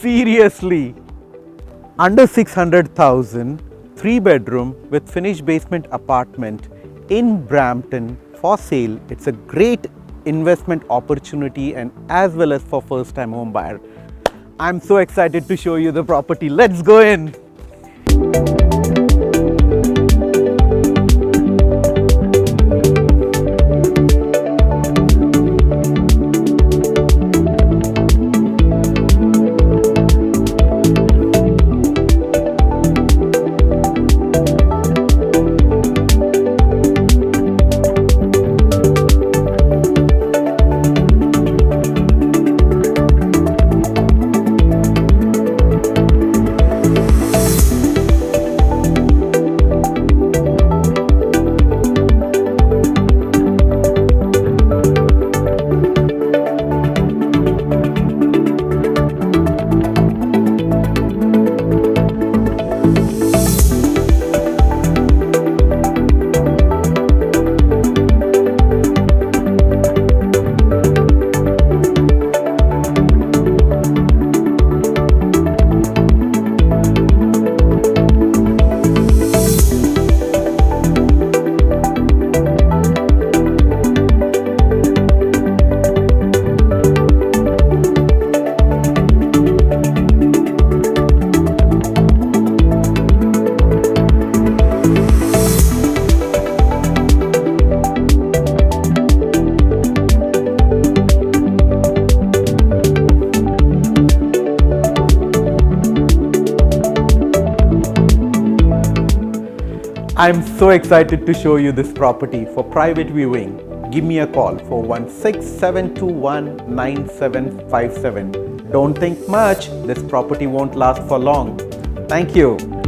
Seriously, under 600,000, 3-bedroom with finished basement apartment in Brampton for sale. It's a great investment opportunity and as well as for first time home buyer. I'm so excited to show you the property. Let's go in. I'm so excited to show you this property. For private viewing, give me a call for 167219757. Don't think much, this property won't last for long. Thank you.